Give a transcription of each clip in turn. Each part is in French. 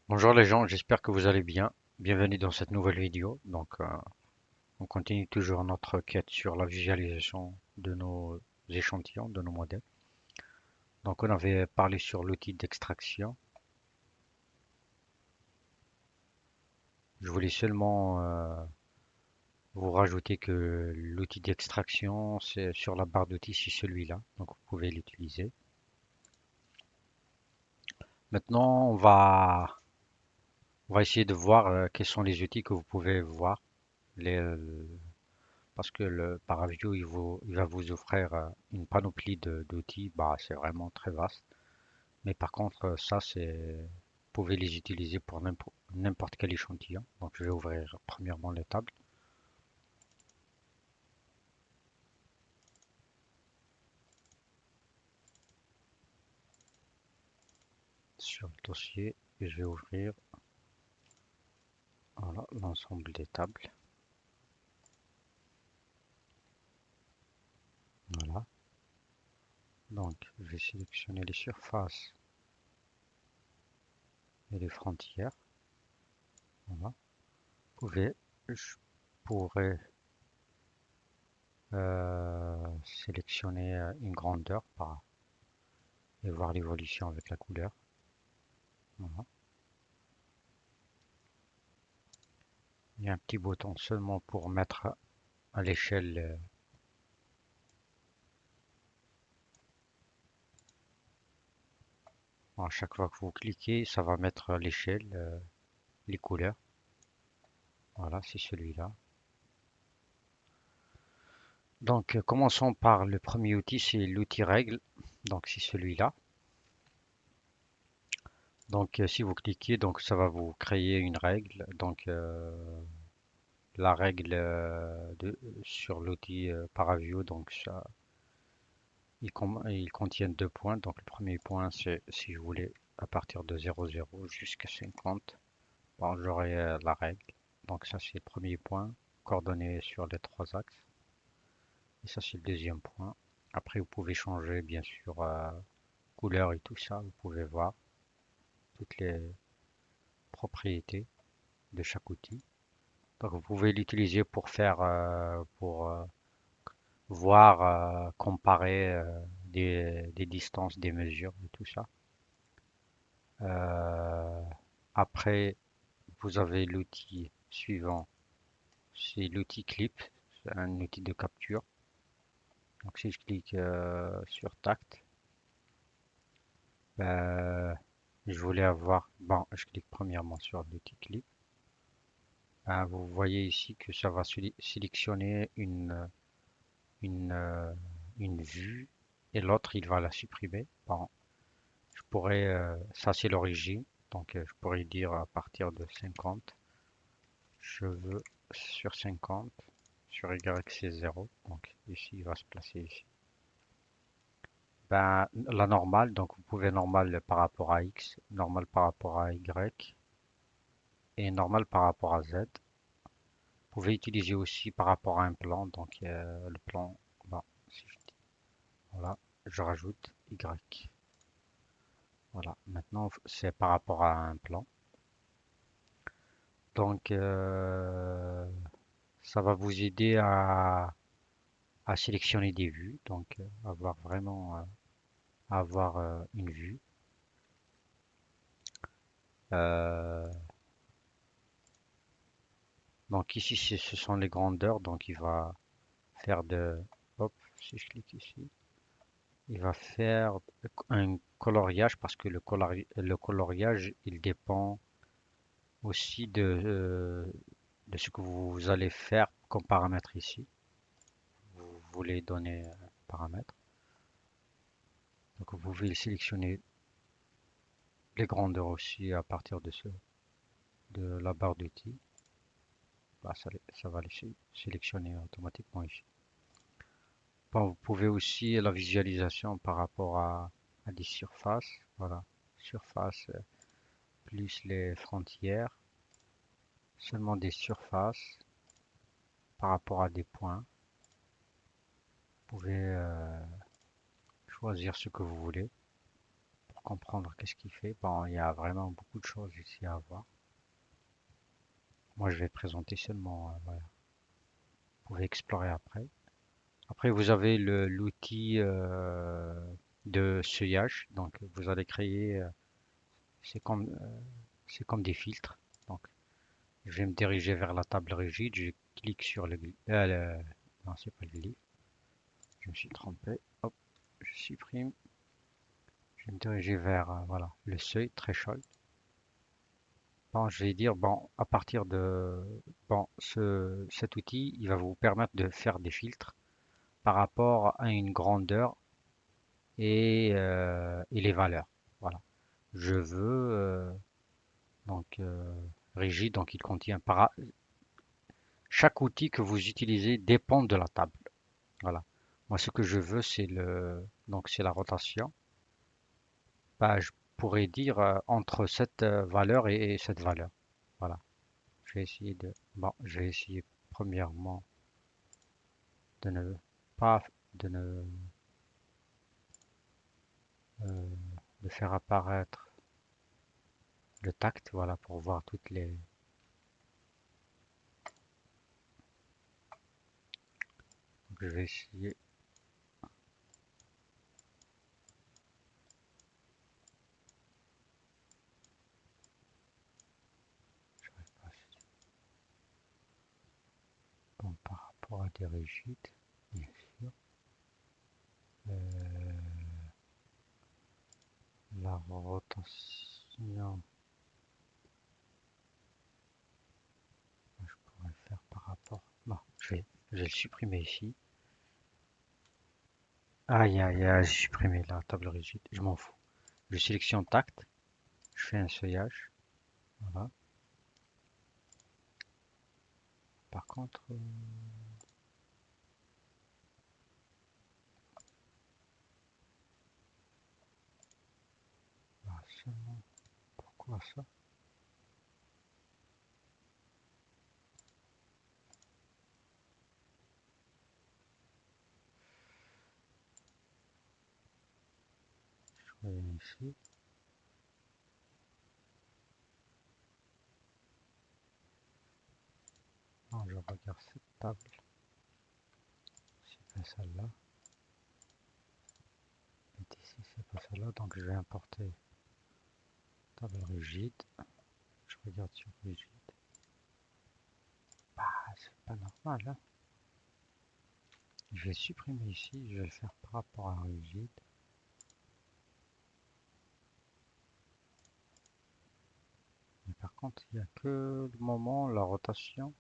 Bonjour les gens, j'espère que vous allez bien. Bienvenue dans cette nouvelle vidéo. On continue toujours notre quête sur la visualisation de nos échantillons, de nos modèles. Donc, on avait parlé sur l'outil d'extraction. Je voulais seulement vous rajouter que l'outil d'extraction, c'est sur la barre d'outils, c'est celui-là. Donc, vous pouvez l'utiliser. Maintenant, on va essayer de voir quels sont les outils que vous pouvez voir. Les, parce que le ParaView, il va vous offrir une panoplie d'outils. Bah, c'est vraiment très vaste. Mais par contre, vous pouvez les utiliser pour n'importe quel échantillon. Donc, je vais ouvrir premièrement les tables sur le dossier et je vais ouvrir voilà, l'ensemble des tables. Voilà. Donc, je vais sélectionner les surfaces et les frontières. Voilà. Je pourrais sélectionner une grandeur et voir l'évolution avec la couleur. Voilà. Il y a un petit bouton seulement pour mettre à l'échelle. À chaque fois que vous cliquez, ça va mettre à l'échelle les couleurs. Voilà, c'est celui-là. Donc, commençons par le premier outil, c'est l'outil règle. Donc, c'est celui-là. Donc, si vous cliquez, donc ça va vous créer une règle. Donc, la règle sur l'outil ParaView, donc ça, il contient deux points. Donc, le premier point, c'est si je voulais à partir de 0,0 jusqu'à 50. Bon, j'aurai la règle. Donc, ça, c'est le premier point, coordonnées sur les trois axes. Et ça, c'est le deuxième point. Après, vous pouvez changer, bien sûr, couleur et tout ça. Vous pouvez voir toutes les propriétés de chaque outil. Donc, vous pouvez l'utiliser pour voir, comparer des distances, des mesures et tout ça. Euh, Après, vous avez l'outil suivant, c'est l'outil Clip, c'est un outil de capture. Donc si je clique sur Tact, je voulais avoir, bon, je clique premièrement sur l'outil Clip. Vous voyez ici que ça va sélectionner une, euh, une vue et l'autre il va la supprimer. Bon, je pourrais, ça c'est l'origine, donc je pourrais dire à partir de 50, je veux sur 50, sur Y c'est 0, donc ici il va se placer ici. La normale, donc vous pouvez normale par rapport à X, normale par rapport à Y et normale par rapport à Z. Vous pouvez utiliser aussi par rapport à un plan, donc le plan, bon, si je dis, voilà, je rajoute Y. Voilà, maintenant c'est par rapport à un plan. Donc ça va vous aider à sélectionner des vues, donc avoir vraiment avoir une vue. Euh, donc ici ce sont les grandeurs, donc il va faire de, hop, si je clique ici, il va faire un coloriage parce que le coloriage il dépend aussi de ce que vous allez faire comme paramètre ici. Vous voulez donner un paramètre. Donc vous pouvez sélectionner les grandeurs aussi à partir de la barre d'outils. Bah, ça va les sélectionner automatiquement ici. Bon, vous pouvez aussi la visualisation par rapport à des surfaces. Voilà, surface plus les frontières, seulement des surfaces par rapport à des points. Vous pouvez choisir ce que vous voulez comprendre qu'est-ce qu'il fait. Bon, il y a vraiment beaucoup de choses ici à voir. Moi, je vais présenter seulement, voilà. Vous pouvez explorer après. Après, vous avez l'outil de seuillage. Donc, vous allez créer, c'est comme, c'est comme des filtres. Donc, je vais me diriger vers la table rigide. Je clique sur non, c'est pas le glyphe. Je me suis trompé. Hop, je supprime. Je vais me diriger vers, voilà, le seuil threshold. Bon, je vais dire, bon, à partir de, bon, cet outil, il va vous permettre de faire des filtres par rapport à une grandeur et les valeurs. Voilà. Je veux donc rigide, donc il contient chaque outil que vous utilisez dépend de la table. Voilà. Moi, ce que je veux, c'est la rotation. Bah, je pourrais dire entre cette valeur et cette valeur. Voilà. Je vais essayer premièrement de ne pas de ne euh, de faire apparaître le tact, voilà, pour voir toutes les. Donc, je vais essayer. Ah, bon, par rapport à des rigides, bien sûr. Euh, la rotation, je pourrais le faire par rapport. Non, je vais le supprimer ici. Aïe aïe aïe, j'ai supprimé la table rigide, je m'en fous. Je sélectionne tact, je fais un seuillage. Voilà. Par contre, ah, pourquoi ça? Je reviens ici. Non, je regarde cette table. C'est pas celle-là. Et ici, c'est pas celle-là. Donc je vais importer table rigide. Je regarde sur rigide. Ah, c'est pas normal, hein. Je vais supprimer ici. Je vais le faire par rapport à rigide. Mais par contre, il n'y a que le moment, la rotation.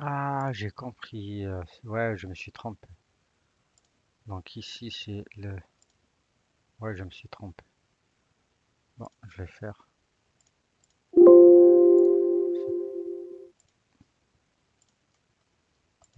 Ah, j'ai compris. Ouais, je me suis trompé. Donc ici, c'est le. Ouais, je me suis trompé. Bon, je vais faire.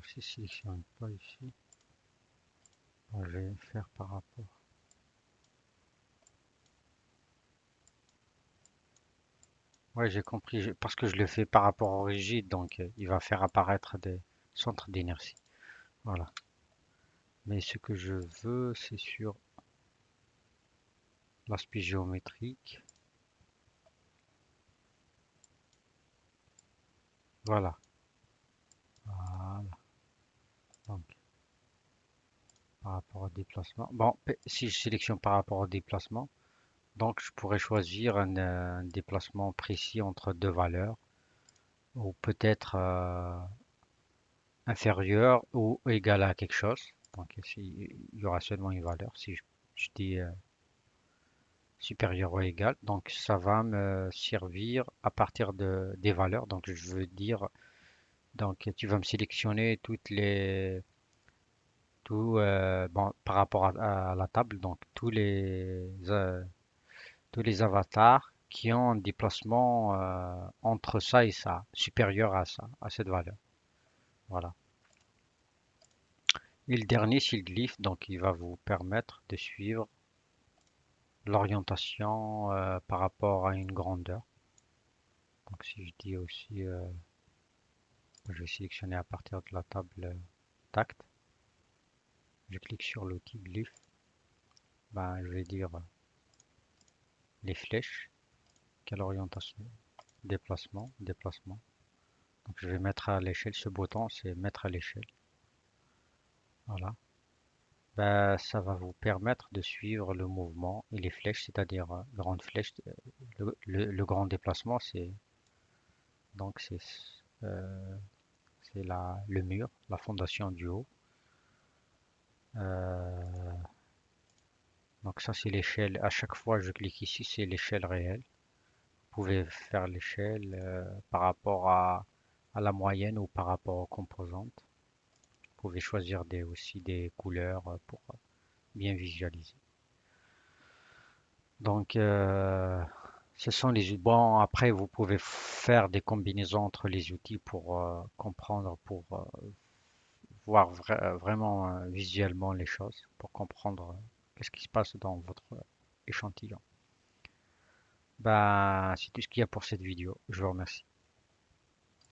Je sélectionne pas ici. Bon, je vais faire par rapport. Ouais, j'ai compris. Parce que je le fais par rapport au rigide, donc il va faire apparaître des centres d'inertie. Voilà. Mais ce que je veux, c'est sur l'aspect géométrique. Voilà. Voilà. Donc, par rapport au déplacement. Bon, si je sélectionne par rapport au déplacement, donc je pourrais choisir un déplacement précis entre deux valeurs, ou peut-être inférieur ou égal à quelque chose. Donc ici, il y aura seulement une valeur. Si je dis supérieur ou égal, donc ça va me servir à partir des valeurs. Donc je veux dire, donc tu vas me sélectionner bon, par rapport à la table, donc tous les avatars qui ont un déplacement entre ça et ça, supérieur à ça, à cette valeur. Voilà. Et le dernier, c'est le glyphe, donc il va vous permettre de suivre l'orientation par rapport à une grandeur. Donc si je dis aussi, je vais sélectionner à partir de la table tact, je clique sur l'outil glyphe, ben, je vais dire les flèches, quelle orientation, déplacement, déplacement. Donc je vais mettre à l'échelle, ce bouton c'est mettre à l'échelle. Voilà. Ben, ça va vous permettre de suivre le mouvement et les flèches, c'est-à-dire grande flèche. Le grand déplacement, c'est euh, le mur, la fondation du haut. Euh, donc ça c'est l'échelle. À chaque fois je clique ici, c'est l'échelle réelle. Vous pouvez faire l'échelle par rapport à la moyenne ou par rapport aux composantes. Vous pouvez choisir aussi des couleurs pour bien visualiser. Donc, ce sont les bon. Après, vous pouvez faire des combinaisons entre les outils pour comprendre, pour voir vraiment visuellement les choses, pour comprendre qu'est-ce qui se passe dans votre échantillon. Ben, c'est tout ce qu'il y a pour cette vidéo. Je vous remercie.